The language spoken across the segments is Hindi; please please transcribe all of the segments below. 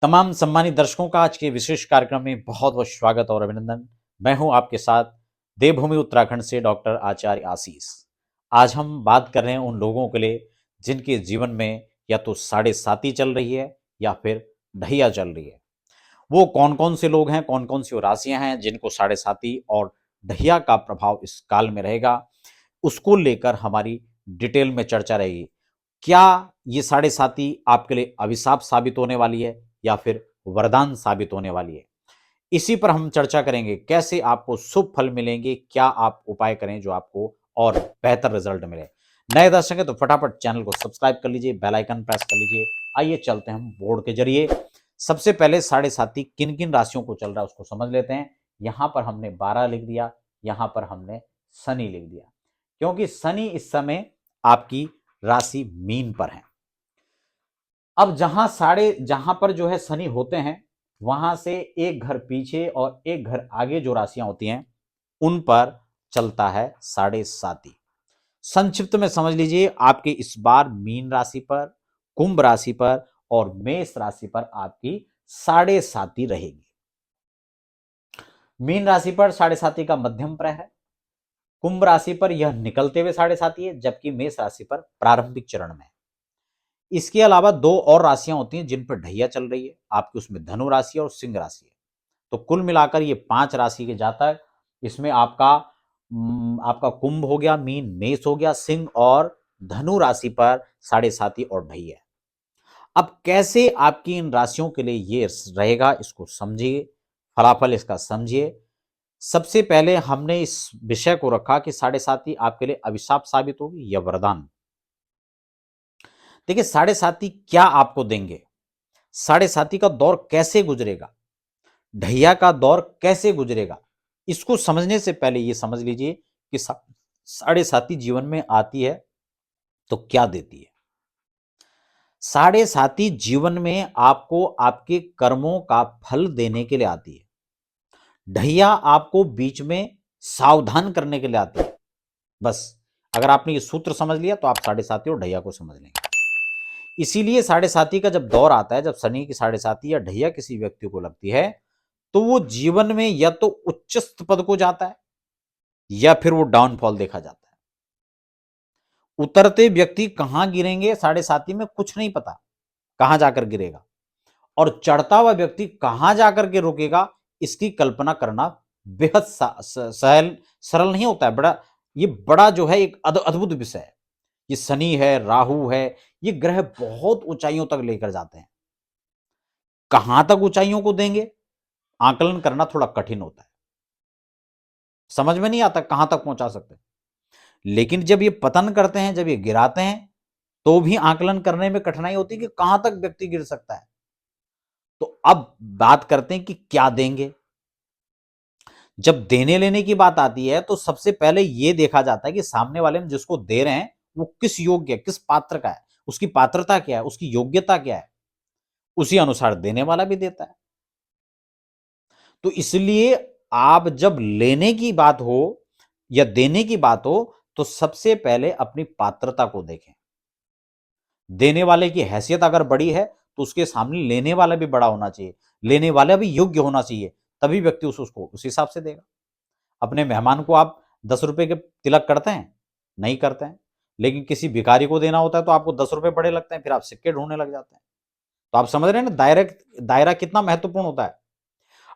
तमाम सम्मानित दर्शकों का आज के विशेष कार्यक्रम में बहुत बहुत स्वागत और अभिनंदन। मैं हूं आपके साथ देवभूमि उत्तराखंड से डॉक्टर आचार्य आशीष। आज हम बात कर रहे हैं उन लोगों के लिए जिनके जीवन में या तो साढ़े साती चल रही है या फिर ढैया चल रही है। वो कौन कौन से लोग हैं, कौन कौन सी राशियां हैं जिनको साढ़े साती और ढैया का प्रभाव इस काल में रहेगा, उसको लेकर हमारी डिटेल में चर्चा रहेगी। क्या ये साढ़े साती आपके लिए अभिशाप साबित होने वाली है या फिर वरदान साबित होने वाली है, इसी पर हम चर्चा करेंगे। कैसे आपको शुभ फल मिलेंगे, क्या आप उपाय करें जो आपको और बेहतर रिजल्ट मिले। नए दर्शक हैं तो फटाफट चैनल को सब्सक्राइब कर लीजिए, बेल आइकन प्रेस कर लीजिए। आइए चलते हैं हम बोर्ड के जरिए। सबसे पहले साढ़े साती किन किन राशियों को चल रहा है उसको समझ लेते हैं। यहां पर हमने 12 लिख दिया, यहां पर हमने शनि लिख दिया, क्योंकि शनि इस समय आपकी राशि मीन पर है। अब जहां पर जो है शनि होते हैं, वहां से एक घर पीछे और एक घर आगे जो राशियां होती हैं उन पर चलता है साढ़े साती। संक्षिप्त में समझ लीजिए, आपके इस बार मीन राशि पर, कुंभ राशि पर और मेष राशि पर आपकी साढ़े साती रहेगी। मीन राशि पर साढ़े साती का मध्यम प्रय है, कुंभ राशि पर यह निकलते हुए साढ़े साती है, जबकि मेष राशि पर प्रारंभिक चरण में। इसके अलावा दो और राशियां होती हैं जिन पर ढैया चल रही है आपकी, उसमें धनु राशि और सिंह राशि है। तो कुल मिलाकर ये 5 राशि के जातक, इसमें आपका कुंभ हो गया, मीन, मेष हो गया, सिंह और धनु राशि पर साढ़े साती और ढैया। अब कैसे आपकी इन राशियों के लिए ये रहेगा, इसको समझिए, फलाफल इसका समझिए। सबसे पहले हमने इस विषय को रखा कि साढ़े साती आपके लिए अभिशाप साबित होगी या वरदान। देखिए, साढ़े साती क्या आपको देंगे, साढ़े साती का दौर कैसे गुजरेगा, ढैया का दौर कैसे गुजरेगा, इसको समझने से पहले ये समझ लीजिए कि साढ़े साती जीवन में आती है तो क्या देती है। साढ़े साती जीवन में आपको आपके कर्मों का फल देने के लिए आती है। ढैया आपको बीच में सावधान करने के लिए आती है। बस अगर आपने ये सूत्र समझ लिया तो आप साढ़े साती और ढैया को समझ लेंगे। इसीलिए साढ़े साती का जब दौर आता है, जब शनि की साढ़े साती या ढैया किसी व्यक्ति को लगती है, तो वो जीवन में या तो उच्चस्थ पद को जाता है या फिर वो डाउनफॉल देखा जाता है। उतरते व्यक्ति कहां गिरेंगे साढ़े साती में कुछ नहीं पता, कहां जाकर गिरेगा, और चढ़ता हुआ व्यक्ति कहां जाकर के रुकेगा इसकी कल्पना करना बेहद सहल सरल नहीं होता है। ये बड़ा जो है एक अद्भुत विषय है। ये शनि है, राहु है, ये ग्रह बहुत ऊंचाइयों तक लेकर जाते हैं। कहां तक ऊंचाइयों को देंगे आकलन करना थोड़ा कठिन होता है, समझ में नहीं आता कहां तक पहुंचा सकते हैं। लेकिन जब ये पतन करते हैं, जब ये गिराते हैं, तो भी आकलन करने में कठिनाई होती है कि कहां तक व्यक्ति गिर सकता है। तो अब बात करते हैं कि क्या देंगे। जब देने लेने की बात आती है तो सबसे पहले यह देखा जाता है कि सामने वाले में जिसको दे रहे हैं वो किस योग्य है, किस पात्र का है, उसकी पात्रता क्या है, उसकी योग्यता क्या है, उसी अनुसार देने वाला भी देता है। तो इसलिए आप जब लेने की बात हो या देने की बात हो तो सबसे पहले अपनी पात्रता को देखें। देने वाले की हैसियत अगर बड़ी है तो उसके सामने लेने वाला भी बड़ा होना चाहिए, लेने वाला भी योग्य होना चाहिए, तभी व्यक्ति उसको उस हिसाब से देगा। अपने मेहमान को आप 10 रुपए के तिलक करते हैं? नहीं करते हैं। लेकिन किसी भिखारी को देना होता है तो आपको 10 रुपए बड़े लगते हैं, फिर आप सिक्के ढूंढने लग जाते हैं। तो आप समझ रहे हैं ना दायरा कितना महत्वपूर्ण होता है।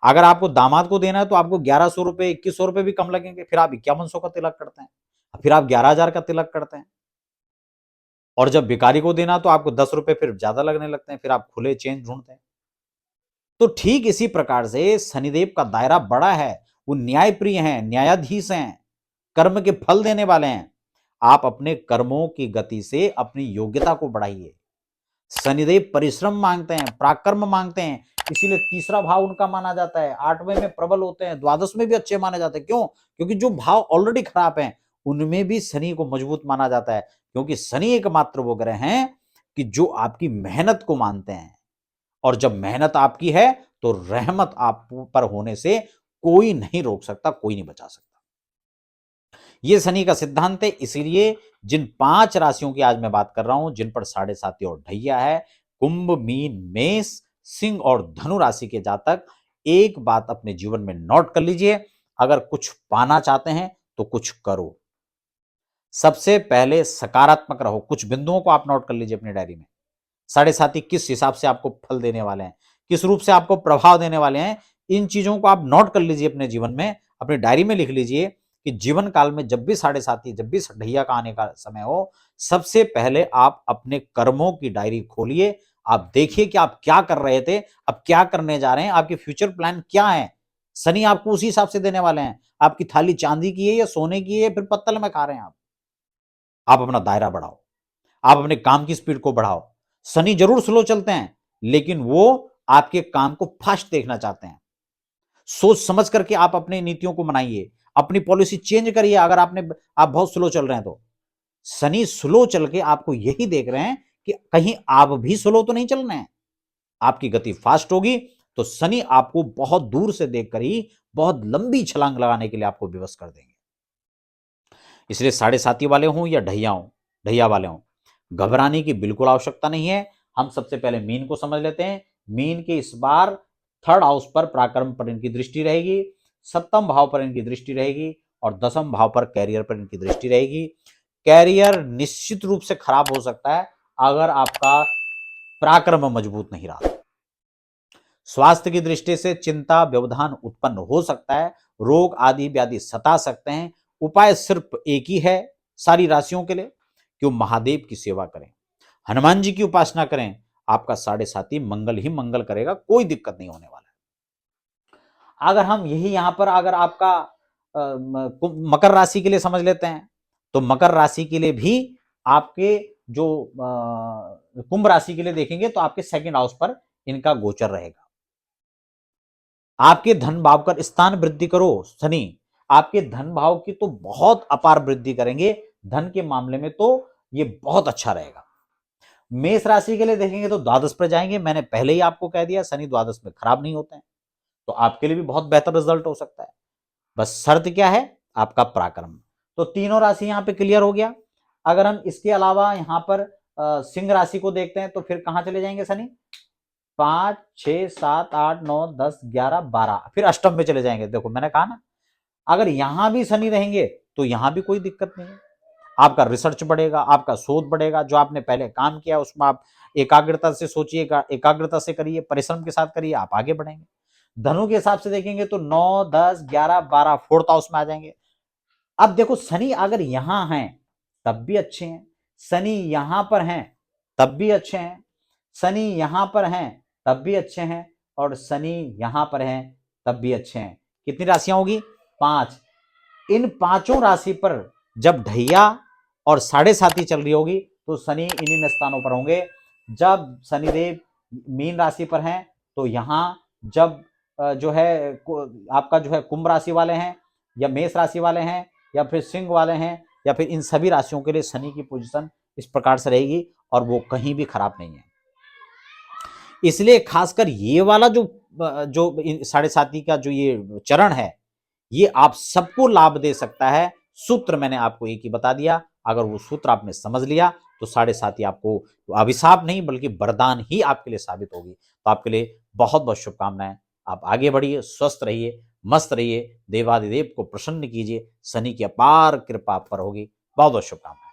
अगर आपको दामाद को देना है तो आपको 1100 रुपए, 2100 रुपए भी कम लगेंगे, फिर आप 5100 का तिलक करते हैं, फिर आप 11,000 का तिलक करते हैं। और जब भिखारी को देना तो आपको 10 रुपए फिर ज्यादा लगने लगते हैं, फिर आप खुले चेंज ढूंढते हैं। तो ठीक इसी प्रकार से शनिदेव का दायरा बड़ा है, वो न्यायप्रिय हैं, न्यायाधीश हैं, कर्म के फल देने वाले हैं। आप अपने कर्मों की गति से अपनी योग्यता को बढ़ाइए। शनिदेव परिश्रम मांगते हैं, पराक्रम मांगते हैं, इसीलिए तीसरा भाव उनका माना जाता है। 8वें में प्रबल होते हैं, द्वादश में भी अच्छे माने जाते हैं। क्यों? क्योंकि जो भाव ऑलरेडी खराब हैं उनमें भी शनि को मजबूत माना जाता है, क्योंकि शनि एकमात्र वो ग्रह हैं कि जो आपकी मेहनत को मानते हैं, और जब मेहनत आपकी है तो रहमत आप पर होने से कोई नहीं रोक सकता, कोई नहीं बचा सकता। ये शनि का सिद्धांत है। इसीलिए जिन 5 राशियों की आज मैं बात कर रहा हूं जिन पर साढ़े साती और ढैया है, कुंभ, मीन, मेष, सिंह और धनु राशि के जातक एक बात अपने जीवन में नोट कर लीजिए, अगर कुछ पाना चाहते हैं तो कुछ करो। सबसे पहले सकारात्मक रहो। कुछ बिंदुओं को आप नोट कर लीजिए अपनी डायरी में। साढ़े साथी किस हिसाब से आपको फल देने वाले हैं, किस रूप से आपको प्रभाव देने वाले हैं, इन चीजों को आप नोट कर लीजिए अपने जीवन में, अपनी डायरी में लिख लीजिए कि जीवन काल में जब भी साढ़े साथी, जब भी ढैया का आने का समय हो, सबसे पहले आप अपने कर्मों की डायरी खोलिए। आप देखिए कि आप क्या कर रहे थे, अब क्या करने जा रहे हैं, आपके फ्यूचर प्लान क्या है। शनि आपको उसी हिसाब से देने वाले हैं। आपकी थाली चांदी की है या सोने की है, फिर पत्तल में खा रहे हैं आप अपना दायरा बढ़ाओ, आप अपने काम की स्पीड को बढ़ाओ। शनि जरूर स्लो चलते हैं, लेकिन वो आपके काम को फास्ट देखना चाहते हैं। सोच समझ करके आप अपनी नीतियों को बनाइए, अपनी पॉलिसी चेंज करिए। अगर आप बहुत स्लो चल रहे हैं तो शनि स्लो चल के आपको यही देख रहे हैं कि कहीं आप भी स्लो तो नहीं चल रहे हैं। आपकी गति फास्ट होगी तो शनि आपको बहुत दूर से देखकर ही बहुत लंबी छलांग लगाने के लिए आपको विवश कर देंगे। इसलिए साढ़े साथी वाले हों या ढैया वाले हों, घबराने की बिल्कुल आवश्यकता नहीं है। हम सबसे पहले मीन को समझ लेते हैं। मीन के इस बार थर्ड हाउस पर पराक्रम पर इनकी दृष्टि रहेगी, सप्तम भाव पर इनकी दृष्टि रहेगी और दसम भाव पर कैरियर पर इनकी दृष्टि रहेगी। कैरियर निश्चित रूप से खराब हो सकता है अगर आपका पराक्रम मजबूत नहीं रहा। स्वास्थ्य की दृष्टि से चिंता व्यवधान उत्पन्न हो सकता है, रोग आदि व्याधि सता सकते हैं। उपाय सिर्फ एक ही है सारी राशियों के लिए कि वो महादेव की सेवा करें, हनुमान जी की उपासना करें। आपका साढ़े साथी मंगल ही मंगल करेगा, कोई दिक्कत नहीं होने वाला है। अगर हम यही यहां पर अगर आपका मकर राशि के लिए समझ लेते हैं तो मकर राशि के लिए भी आपके जो कुंभ राशि के लिए देखेंगे तो आपके सेकंड हाउस पर इनका गोचर रहेगा। आपके धन भाव का स्थान वृद्धि करो शनि, आपके धन भाव की तो बहुत अपार वृद्धि करेंगे। धन के मामले में तो ये बहुत अच्छा रहेगा। मेष राशि के लिए देखेंगे तो द्वादश पर जाएंगे। मैंने पहले ही आपको कह दिया शनि द्वादश में खराब नहीं होते हैं, तो आपके लिए भी बहुत बेहतर रिजल्ट हो सकता है। बस शर्त क्या है, आपका पराक्रम। तो तीनों राशि यहां पे क्लियर हो गया। अगर हम इसके अलावा यहां पर सिंह राशि को देखते हैं तो फिर कहां चले जाएंगे शनि, 5 6 7 8 9 10 11 12, फिर अष्टम में चले जाएंगे। देखो मैंने कहा ना, अगर यहां भी शनि रहेंगे तो यहां भी कोई दिक्कत नहीं है। आपका रिसर्च बढ़ेगा, आपका शोध बढ़ेगा, जो आपने पहले काम किया उसमें आप एकाग्रता से सोचिएगा, एकाग्रता से करिए, परिश्रम के साथ करिए, आप आगे बढ़ेंगे। धनु के हिसाब से देखेंगे तो 9 10 11 12 फोर्थ हाउस में आ जाएंगे। अब देखो शनि अगर यहां हैं तब भी अच्छे हैं, शनि यहां पर हैं तब भी अच्छे हैं, शनि यहां पर हैं तब भी अच्छे हैं, और शनि यहां पर हैं तब भी अच्छे हैं। कितनी राशियां होगी, 5। इन पांचों राशि पर जब ढैया और साढ़े साथी चल रही होगी तो शनि इन स्थानों पर होंगे। जब शनिदेव मीन राशि पर हैं तो यहां जब जो है आपका जो है कुंभ राशि वाले हैं या मेष राशि वाले हैं या फिर सिंह वाले हैं या फिर इन सभी राशियों के लिए शनि की पोजीशन इस प्रकार से रहेगी और वो कहीं भी खराब नहीं है। इसलिए खासकर ये वाला जो साढ़े साथी का जो ये चरण है, ये आप सबको लाभ दे सकता है। सूत्र मैंने आपको एक ही बता दिया, अगर वो सूत्र आपने समझ लिया तो साढ़े साथी आपको अभिशाप नहीं बल्कि वरदान ही आपके लिए साबित होगी। तो आपके लिए बहुत बहुत शुभकामनाएं। आप आगे बढ़िए, स्वस्थ रहिए, मस्त रहिए, देवादिदेव को प्रसन्न कीजिए, शनि की अपार कृपा आप पर होगी। बहुत बहुत शुभकामनाएं।